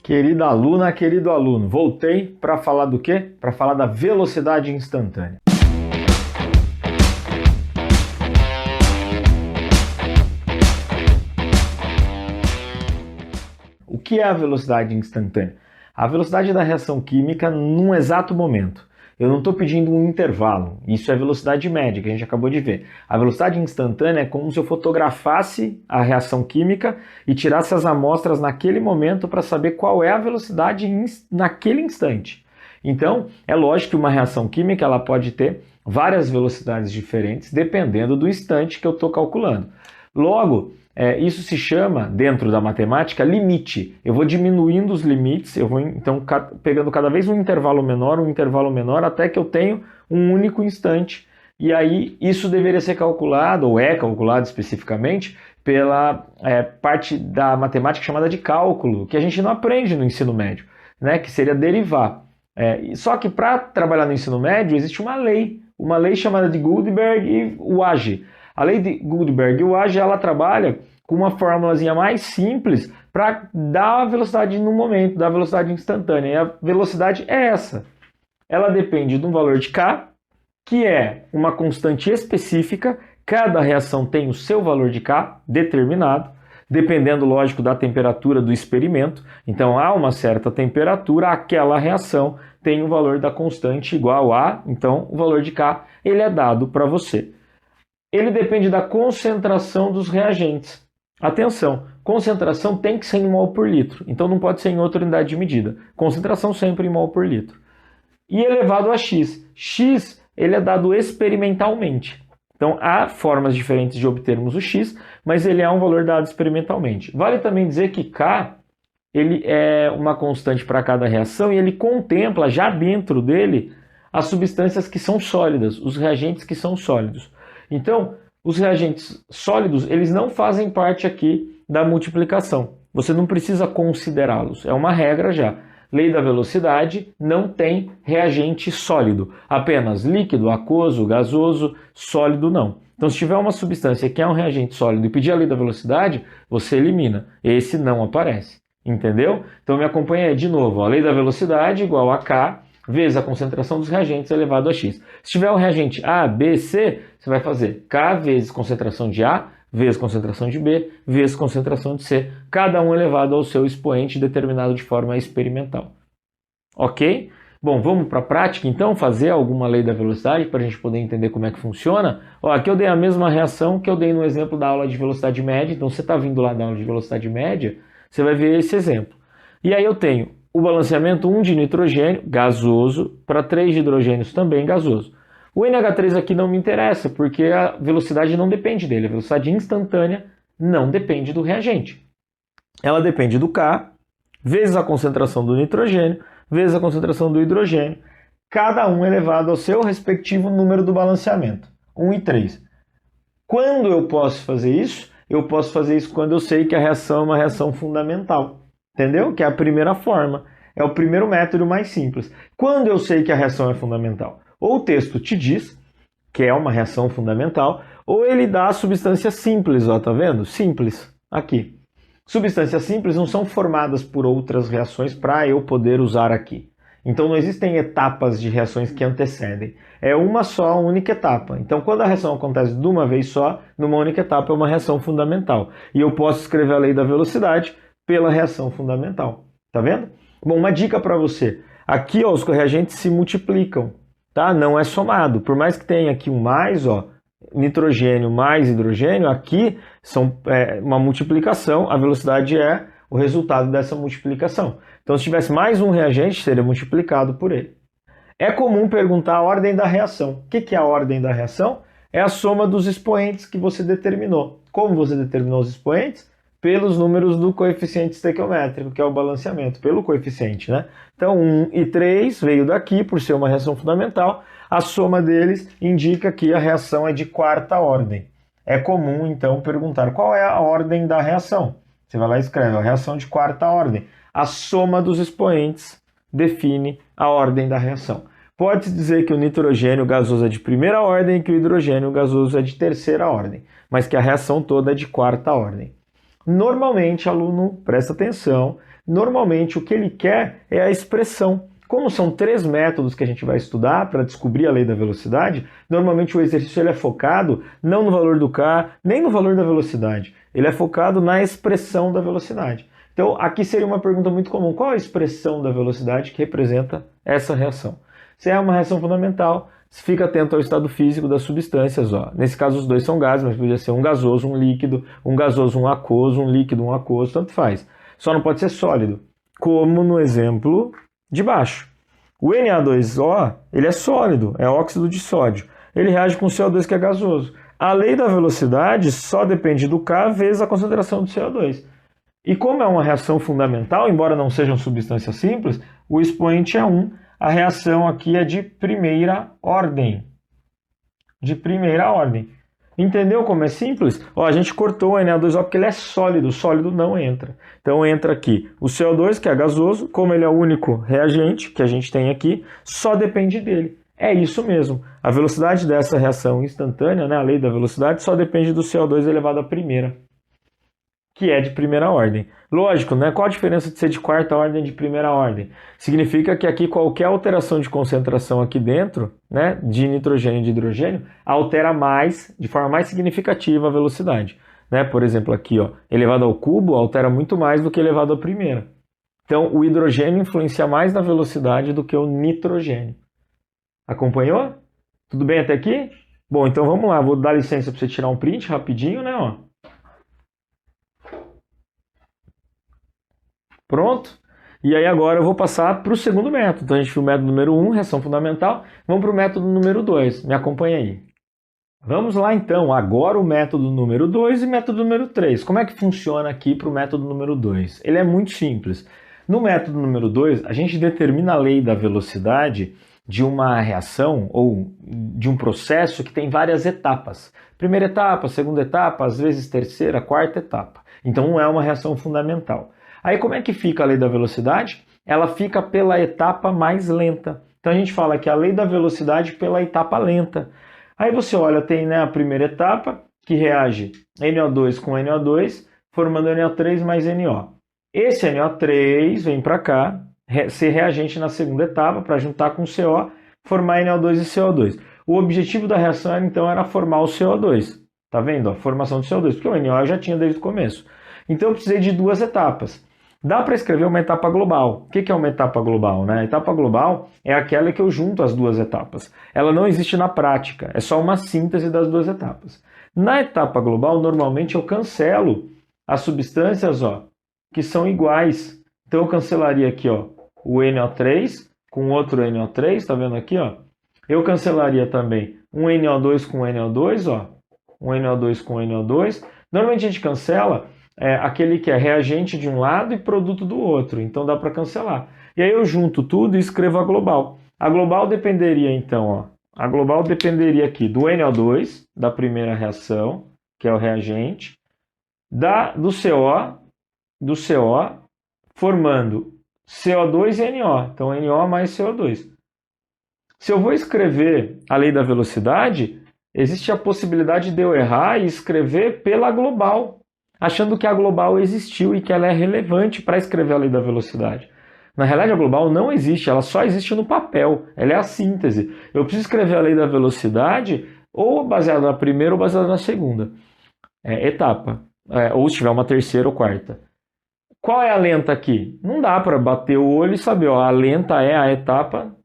Querida aluna, querido aluno, voltei para falar do quê? Para falar da velocidade instantânea. O que é a velocidade instantânea? A velocidade da reação química num exato momento. Eu não estou pedindo um intervalo, isso é velocidade média, que a gente acabou de ver. A velocidade instantânea é como se eu fotografasse a reação química e tirasse as amostras naquele momento para saber qual é a velocidade naquele instante. Então, é lógico que uma reação química ela pode ter várias velocidades diferentes, dependendo do instante que eu estou calculando. Logo, isso se chama, dentro da matemática, limite. Eu vou diminuindo os limites, eu vou então pegando cada vez um intervalo menor, até que eu tenho um único instante. E aí isso deveria ser calculado, ou é calculado especificamente, pela parte da matemática chamada de cálculo, que a gente não aprende no ensino médio, né? Que seria derivar. Só que para trabalhar no ensino médio existe uma lei chamada de Gutenberg e Wage. A lei de Gutenberg e Wage, ela trabalha com uma formulazinha mais simples para dar a velocidade no momento, da velocidade instantânea. E a velocidade é essa. Ela depende de um valor de K, que é uma constante específica. Cada reação tem o seu valor de K determinado, dependendo, lógico, da temperatura do experimento. Então, a uma certa temperatura, aquela reação tem o valor da constante igual a, então, o valor de K, ele é dado para você. Ele depende da concentração dos reagentes. Atenção, concentração tem que ser em mol por litro, então não pode ser em outra unidade de medida. Concentração sempre em mol por litro. E elevado a x. X ele é dado experimentalmente. Então há formas diferentes de obtermos o x, mas ele é um valor dado experimentalmente. Vale também dizer que K ele é uma constante para cada reação e ele contempla já dentro dele as substâncias que são sólidas, os reagentes que são sólidos. Então, os reagentes sólidos, eles não fazem parte aqui da multiplicação. Você não precisa considerá-los. É uma regra já. Lei da velocidade, não tem reagente sólido. Apenas líquido, aquoso, gasoso, sólido não. Então, se tiver uma substância que é um reagente sólido e pedir a lei da velocidade, você elimina. Esse não aparece. Entendeu? Então, me acompanha aí de novo. A lei da velocidade igual a K vezes a concentração dos reagentes elevado a x. Se tiver um reagente A, B, C, você vai fazer K vezes concentração de A, vezes concentração de B, vezes concentração de C, cada um elevado ao seu expoente determinado de forma experimental. Ok? Bom, vamos para a prática então, fazer alguma lei da velocidade para a gente poder entender como é que funciona. Ó, aqui eu dei a mesma reação que eu dei no exemplo da aula de velocidade média, então você está vindo lá da aula de velocidade média, você vai ver esse exemplo. E aí eu tenho o balanceamento 1 de nitrogênio, gasoso, para 3 de hidrogênios, também gasoso. O NH3 aqui não me interessa, porque a velocidade não depende dele. A velocidade instantânea não depende do reagente. Ela depende do K, vezes a concentração do nitrogênio, vezes a concentração do hidrogênio, cada um elevado ao seu respectivo número do balanceamento, 1 e 3. Quando eu posso fazer isso? Eu posso fazer isso quando eu sei que a reação é uma reação fundamental. Entendeu? Que é a primeira forma. É o primeiro método mais simples. Quando eu sei que a reação é fundamental? Ou o texto te diz que é uma reação fundamental, ou ele dá a substância simples, ó, tá vendo? Simples, aqui. Substâncias simples não são formadas por outras reações para eu poder usar aqui. Então não existem etapas de reações que antecedem. É uma só, uma única etapa. Então quando a reação acontece de uma vez só, numa única etapa é uma reação fundamental. E eu posso escrever a lei da velocidade pela reação fundamental. Tá vendo? Bom, uma dica para você. Aqui, ó, os reagentes se multiplicam, tá? Não é somado. Por mais que tenha aqui um mais, ó, nitrogênio mais hidrogênio, aqui são uma multiplicação. A velocidade é o resultado dessa multiplicação. Então, se tivesse mais um reagente, seria multiplicado por ele. É comum perguntar a ordem da reação. O que é a ordem da reação? É a soma dos expoentes que você determinou. Como você determinou os expoentes? Pelos números do coeficiente estequiométrico, que é o balanceamento, pelo coeficiente, né? Então, 1 e 3 veio daqui, por ser uma reação fundamental, a soma deles indica que a reação é de quarta ordem. É comum, então, perguntar qual é a ordem da reação. Você vai lá e escreve, a reação de quarta ordem. A soma dos expoentes define a ordem da reação. Pode-se dizer que o nitrogênio gasoso é de primeira ordem e que o hidrogênio gasoso é de terceira ordem, mas que a reação toda é de quarta ordem. Normalmente, aluno, presta atenção, Normalmente o que ele quer é a expressão. Como são 3 métodos que a gente vai estudar para descobrir a lei da velocidade, normalmente o exercício ele é focado não no valor do K, nem no valor da velocidade. Ele é focado na expressão da velocidade. Então, aqui seria uma pergunta muito comum. Qual a expressão da velocidade que representa essa reação? Se é uma reação fundamental, fica atento ao estado físico das substâncias. Ó. Nesse caso, os dois são gases, mas podia ser um gasoso, um líquido, um gasoso, um aquoso, um líquido, um aquoso, tanto faz. Só não pode ser sólido, como no exemplo de baixo. O Na2O, ele é sólido, é óxido de sódio. Ele reage com o CO2, que é gasoso. A lei da velocidade só depende do K vezes a concentração do CO2. E como é uma reação fundamental, embora não sejam substâncias simples, o expoente é 1. A reação aqui é de primeira ordem. De primeira ordem. Entendeu como é simples? Ó, a gente cortou o Na2O porque ele é sólido. O sólido não entra. Então entra aqui o CO2, que é gasoso. Como ele é o único reagente que a gente tem aqui, só depende dele. É isso mesmo. A velocidade dessa reação instantânea, né, a lei da velocidade, só depende do CO2 elevado à primeira, que é de primeira ordem. Lógico, né? Qual a diferença de ser de quarta ordem e de primeira ordem? Significa que aqui qualquer alteração de concentração aqui dentro, né, de nitrogênio e de hidrogênio, altera mais, de forma mais significativa a velocidade. Né? Por exemplo, aqui, ó, elevado ao cubo altera muito mais do que elevado à primeira. Então, o hidrogênio influencia mais na velocidade do que o nitrogênio. Acompanhou? Tudo bem até aqui? Bom, então vamos lá. Vou dar licença para você tirar um print rapidinho, né? Ó. Pronto? E aí agora eu vou passar para o segundo método. Então a gente viu o método número 1, reação fundamental. Vamos para o método número 2. Me acompanha aí. Vamos lá então. Agora o método número 2 e método número 3. Como é que funciona aqui para o método número 2? Ele é muito simples. No método número 2, a gente determina a lei da velocidade de uma reação ou de um processo que tem várias etapas. Primeira etapa, segunda etapa, às vezes terceira, quarta etapa. Então não é uma reação fundamental. Aí como é que fica a lei da velocidade? Ela fica pela etapa mais lenta. Então a gente fala que a lei da velocidade pela etapa lenta. Aí você olha, tem, né, a primeira etapa, que reage NO2 com NO2, formando NO3 mais NO. Esse NO3 vem para cá, ser reagente na segunda etapa, para juntar com o CO, formar NO2 e CO2. O objetivo da reação, então, era formar o CO2. Tá vendo? A formação do CO2, porque o NO eu já tinha desde o começo. Então eu precisei de 2 etapas. Dá para escrever uma etapa global. O que é uma etapa global? Né? A etapa global é aquela que eu junto as 2 etapas. Ela não existe na prática, é só uma síntese das 2 etapas. Na etapa global, normalmente eu cancelo as substâncias, ó, que são iguais. Então eu cancelaria aqui, ó, o NO3 com outro NO3, tá vendo aqui, ó? Eu cancelaria também um NO2 com NO2, ó, um NO2 com NO2. Normalmente a gente cancela aquele que é reagente de um lado e produto do outro, então dá para cancelar. E aí eu junto tudo e escrevo a global. A global dependeria então, ó, a global dependeria aqui do NO2, da primeira reação, que é o reagente, do CO, formando CO2 e NO, então NO mais CO2. Se eu vou escrever a lei da velocidade, existe a possibilidade de eu errar e escrever pela global, achando que a global existiu e que ela é relevante para escrever a lei da velocidade. Na realidade, a global não existe, ela só existe no papel, ela é a síntese. Eu preciso escrever a lei da velocidade ou baseada na primeira ou baseada na segunda etapa, ou se tiver uma terceira ou quarta. Qual é a lenta aqui? Não dá para bater o olho e saber, ó, a lenta é a etapa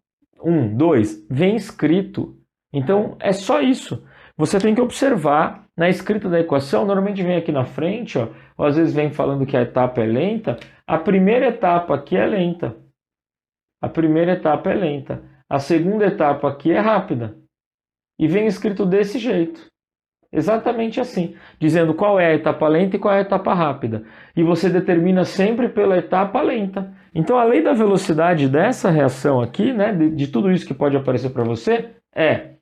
1, 2, vem escrito. Então, é só isso. Você tem que observar na escrita da equação, normalmente vem aqui na frente, ó, ou às vezes vem falando que a etapa é lenta, a primeira etapa aqui é lenta. A primeira etapa é lenta. A segunda etapa aqui é rápida. E vem escrito desse jeito. Exatamente assim, dizendo qual é a etapa lenta e qual é a etapa rápida. E você determina sempre pela etapa lenta. Então a lei da velocidade dessa reação aqui, né, de tudo isso que pode aparecer para você, é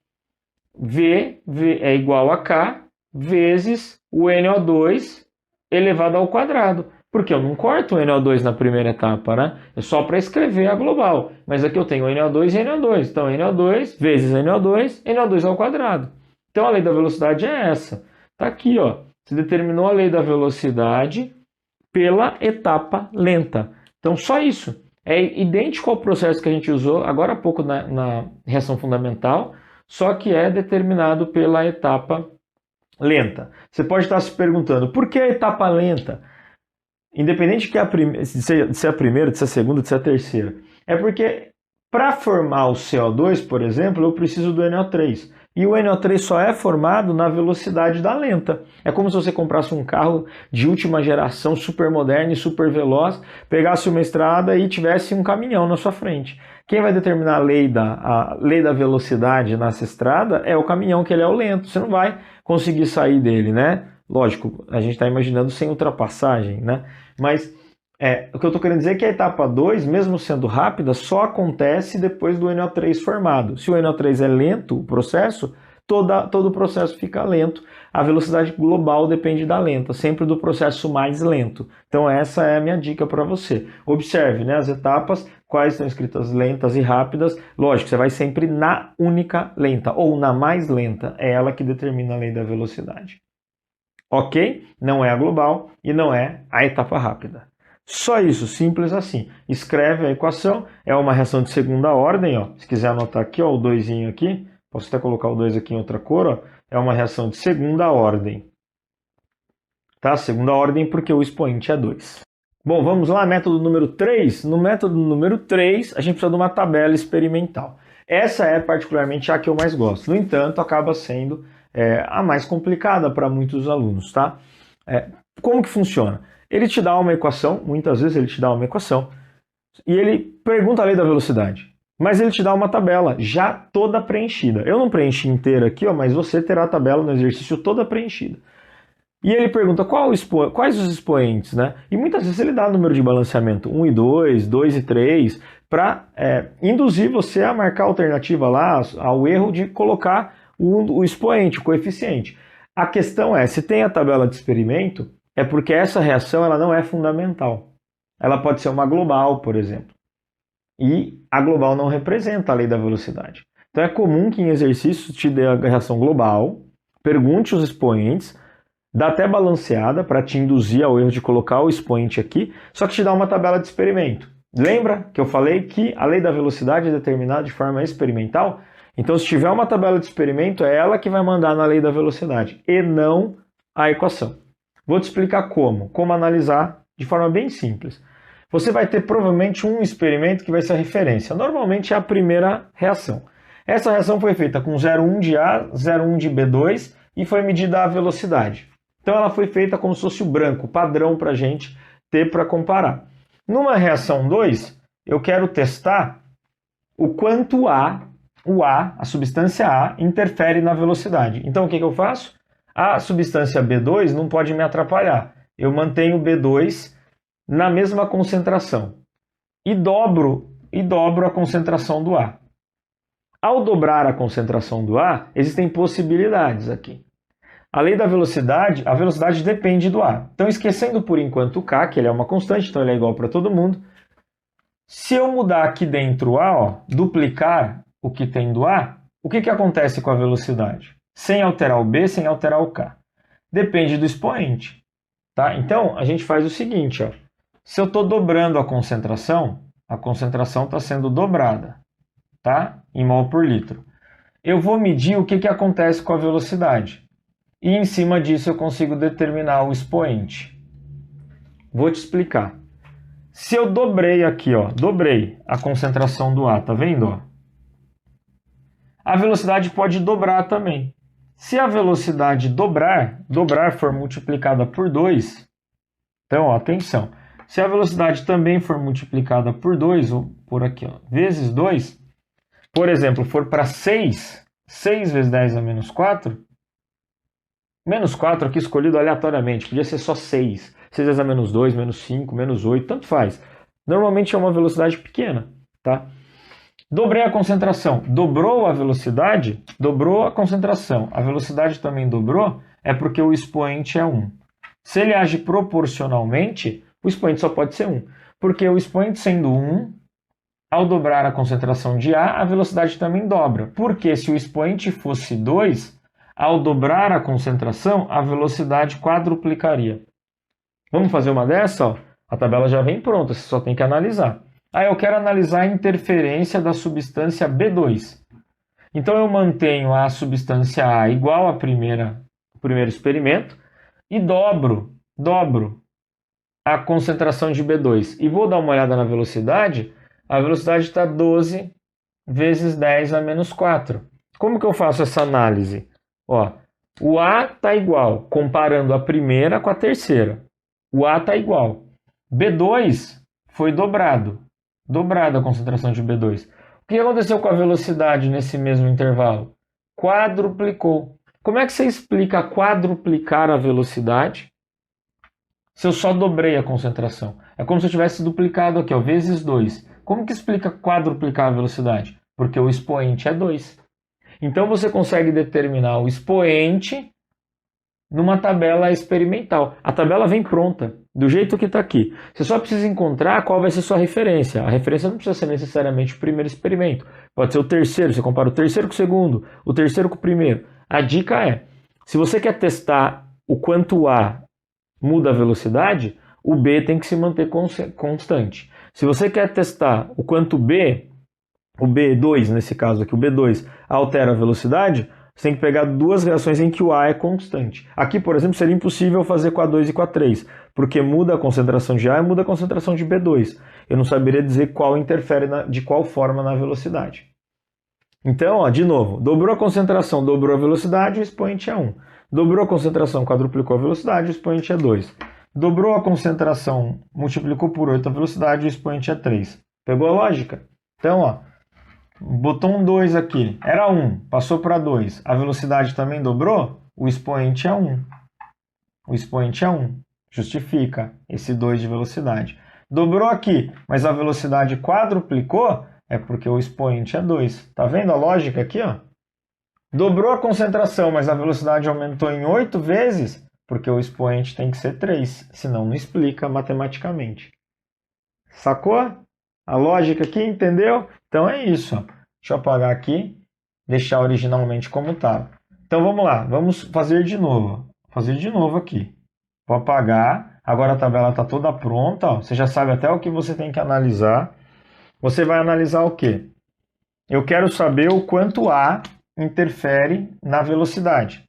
V é igual a K vezes o NO2 elevado ao quadrado. Porque eu não corto o NO2 na primeira etapa, né? É só para escrever a global. Mas aqui eu tenho NO2 e NO2. Então NO2 vezes NO2, NO2 ao quadrado. Então a lei da velocidade é essa. Está aqui, ó. Você determinou a lei da velocidade pela etapa lenta. Então, só isso. É idêntico ao processo que a gente usou agora há pouco na reação fundamental, só que é determinado pela etapa lenta. Você pode estar se perguntando, por que a etapa lenta? Independente de ser a primeira, de ser a segunda, de ser a terceira. É porque para formar o CO2, por exemplo, eu preciso do NO3. E o NO3 só é formado na velocidade da lenta. É como se você comprasse um carro de última geração, super moderno e super veloz, pegasse uma estrada e tivesse um caminhão na sua frente. Quem vai determinar a lei da velocidade nessa estrada é o caminhão, que ele é o lento. Você não vai conseguir sair dele, né? Lógico, a gente está imaginando sem ultrapassagem, né? Mas o que eu estou querendo dizer é que a etapa 2, mesmo sendo rápida, só acontece depois do NO3 formado. Se o NO3 é lento, o processo, todo o processo fica lento. A velocidade global depende da lenta, sempre do processo mais lento. Então essa é a minha dica para você. Observe, né, as etapas, quais estão escritas lentas e rápidas. Lógico, você vai sempre na única lenta, ou na mais lenta. É ela que determina a lei da velocidade. Ok? Não é a global e não é a etapa rápida. Só isso, simples assim. Escreve a equação, é uma reação de segunda ordem, ó. Se quiser anotar aqui, ó, o 2 aqui, posso até colocar o 2 aqui em outra cor, ó. É uma reação de segunda ordem. Tá? Segunda ordem porque o expoente é 2. Bom, vamos lá, método número 3. No método número 3, a gente precisa de uma tabela experimental. Essa é particularmente a que eu mais gosto. No entanto, acaba sendo a mais complicada para muitos alunos, tá? Como que funciona? Ele te dá uma equação, muitas vezes ele te dá uma equação, e ele pergunta a lei da velocidade. Mas ele te dá uma tabela já toda preenchida. Eu não preenchi inteira aqui, ó, mas você terá a tabela no exercício toda preenchida. E ele pergunta quais os expoentes, né? E muitas vezes ele dá o número de balanceamento 1 e 2, 2 e 3, para induzir você a marcar a alternativa lá ao erro de colocar o expoente, o coeficiente. A questão é, se tem a tabela de experimento, é porque essa reação ela não é fundamental. Ela pode ser uma global, por exemplo. E a global não representa a lei da velocidade. Então é comum que em exercícios te dê a reação global, pergunte os expoentes, dá até balanceada para te induzir ao erro de colocar o expoente aqui, só que te dá uma tabela de experimento. Lembra que eu falei que a lei da velocidade é determinada de forma experimental? Então, se tiver uma tabela de experimento, é ela que vai mandar na lei da velocidade e não a equação. Vou te explicar como analisar de forma bem simples. Você vai ter provavelmente um experimento que vai ser a referência. Normalmente é a primeira reação. Essa reação foi feita com 0,1 de A, 0,1 de B2 e foi medida a velocidade. Então ela foi feita como se fosse o branco, padrão para a gente ter para comparar. Numa reação 2, eu quero testar o quanto a substância A, interfere na velocidade. Então o que eu faço? A substância B2 não pode me atrapalhar. Eu mantenho o B2 na mesma concentração e dobro a concentração do A. Ao dobrar a concentração do A, existem possibilidades aqui. A lei da velocidade, a velocidade depende do A. Então, esquecendo por enquanto o K, que ele é uma constante, então ele é igual para todo mundo. Se eu mudar aqui dentro o A, ó, duplicar o que tem do A, o que acontece com a velocidade? Sem alterar o B, sem alterar o K. Depende do expoente. Tá? Então, a gente faz o seguinte, ó. Se eu estou dobrando a concentração está sendo dobrada, tá? Em mol por litro. Eu vou medir o que acontece com a velocidade. E em cima disso eu consigo determinar o expoente. Vou te explicar. Se eu dobrei aqui, ó, dobrei a concentração do A, tá vendo? Ó? A velocidade pode dobrar também. Se a velocidade dobrar for multiplicada por 2, então, ó, atenção. Se a velocidade também for multiplicada por 2, ou por aqui, ó, vezes 2, por exemplo, for para 6 vezes 10 a menos 4, menos 4 aqui escolhido aleatoriamente, podia ser só 6. 6 vezes a menos 2, menos 5, menos 8, tanto faz. Normalmente é uma velocidade pequena, tá? Dobrei a concentração, dobrou a velocidade, dobrou a concentração. A velocidade também dobrou, é porque o expoente é 1. Se ele age proporcionalmente, o expoente só pode ser 1. Porque o expoente sendo 1, ao dobrar a concentração de A, a velocidade também dobra. Porque se o expoente fosse 2, ao dobrar a concentração, a velocidade quadruplicaria. Vamos fazer uma dessa? Ó. A tabela já vem pronta, você só tem que analisar. Ah, eu quero analisar a interferência da substância B2. Então eu mantenho a substância A igual ao primeiro experimento e dobro a concentração de B2. E vou dar uma olhada na velocidade. A velocidade está 12 vezes 10 a menos 4. Como que eu faço essa análise? Ó, o A está igual, comparando a primeira com a terceira. O A está igual. B2 foi dobrada a concentração de B2. O que aconteceu com a velocidade nesse mesmo intervalo? Quadruplicou. Como é que você explica quadruplicar a velocidade se eu só dobrei a concentração? É como se eu tivesse duplicado aqui, ó, vezes 2. Como que explica quadruplicar a velocidade? Porque o expoente é 2. Então você consegue determinar o expoente numa tabela experimental. A tabela vem pronta, do jeito que está aqui. Você só precisa encontrar qual vai ser sua referência. A referência não precisa ser necessariamente o primeiro experimento. Pode ser o terceiro, você compara o terceiro com o segundo, o terceiro com o primeiro. A dica é, se você quer testar o quanto A muda a velocidade, o B tem que se manter constante. Se você quer testar o quanto o B2 nesse caso aqui, o B2 altera a velocidade, você tem que pegar duas reações em que o A é constante. Aqui, por exemplo, seria impossível fazer com a 2 e com a 3, porque muda a concentração de A e muda a concentração de B2. Eu não saberia dizer qual interfere de qual forma na velocidade. Então, ó, de novo, dobrou a concentração, dobrou a velocidade, o expoente é 1. Dobrou a concentração, quadruplicou a velocidade, o expoente é 2. Dobrou a concentração, multiplicou por 8 a velocidade, o expoente é 3. Pegou a lógica? Então, ó, botou um 2 aqui, era 1, passou para 2. A velocidade também dobrou? O expoente é 1. O expoente é 1. Justifica esse 2 de velocidade. Dobrou aqui, mas a velocidade quadruplicou? É porque o expoente é 2. Tá vendo a lógica aqui, ó? Dobrou a concentração, mas a velocidade aumentou em 8 vezes? Porque o expoente tem que ser 3, senão não explica matematicamente. Sacou? A lógica aqui, entendeu? Então é isso. Ó. Deixa eu apagar aqui, deixar originalmente como estava. Então vamos lá, vamos fazer de novo. Fazer de novo aqui. Vou apagar, agora a tabela está toda pronta. Ó. Você já sabe até o que você tem que analisar. Você vai analisar o quê? Eu quero saber o quanto A interfere na velocidade.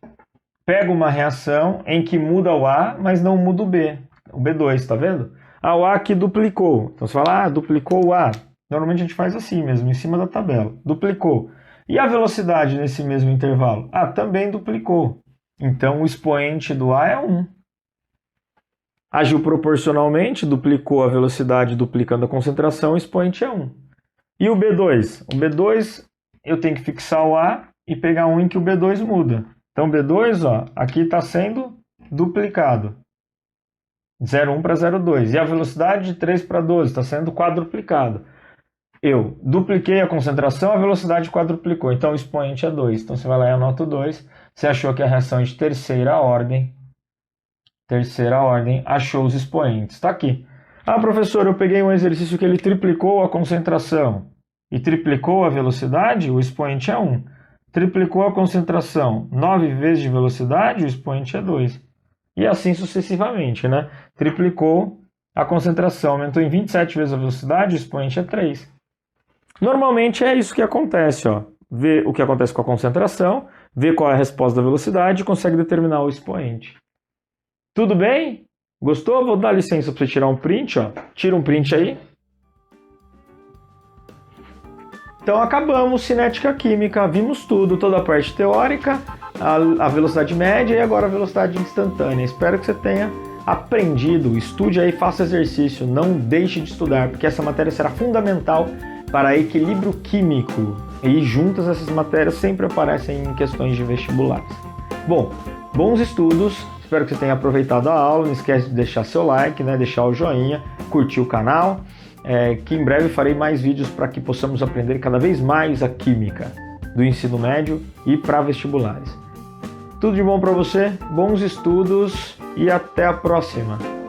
Pego uma reação em que muda o A, mas não muda o B. O B2, tá vendo? Ah, o A aqui duplicou. Então você fala, duplicou o A. Normalmente a gente faz assim mesmo, em cima da tabela. Duplicou. E a velocidade nesse mesmo intervalo? Também duplicou. Então o expoente do A é 1. Agiu proporcionalmente, duplicou a velocidade duplicando a concentração, o expoente é 1. E o B2? O B2 eu tenho que fixar o A e pegar um em que o B2 muda. Então o B2 ó, aqui está sendo duplicado. 0,1 para 0,2. E a velocidade de 3 para 12 está sendo quadruplicado. Eu dupliquei a concentração, a velocidade quadruplicou. Então o expoente é 2. Então você vai lá e anota o 2. Você achou que a reação é de terceira ordem achou os expoentes. Está aqui. Professor, eu peguei um exercício que ele triplicou a concentração e triplicou a velocidade, o expoente é 1. Triplicou a concentração 9 vezes de velocidade, o expoente é 2. E assim sucessivamente, né? Triplicou a concentração, aumentou em 27 vezes a velocidade, o expoente é 3. Normalmente é isso que acontece, ó. Vê o que acontece com a concentração, vê qual é a resposta da velocidade e consegue determinar o expoente. Tudo bem? Gostou? Vou dar licença para você tirar um print, ó. Tira um print aí. Então acabamos cinética química, vimos tudo, toda a parte teórica, a velocidade média e agora a velocidade instantânea. Espero que você tenha aprendido, estude aí, faça exercício, não deixe de estudar, porque essa matéria será fundamental para equilíbrio químico. E juntas essas matérias sempre aparecem em questões de vestibulares. Bom, bons estudos, espero que você tenha aproveitado a aula, não esquece de deixar seu like, né, deixar o joinha, curtir o canal. Que em breve farei mais vídeos para que possamos aprender cada vez mais a química do ensino médio e para vestibulares. Tudo de bom para você, bons estudos e até a próxima!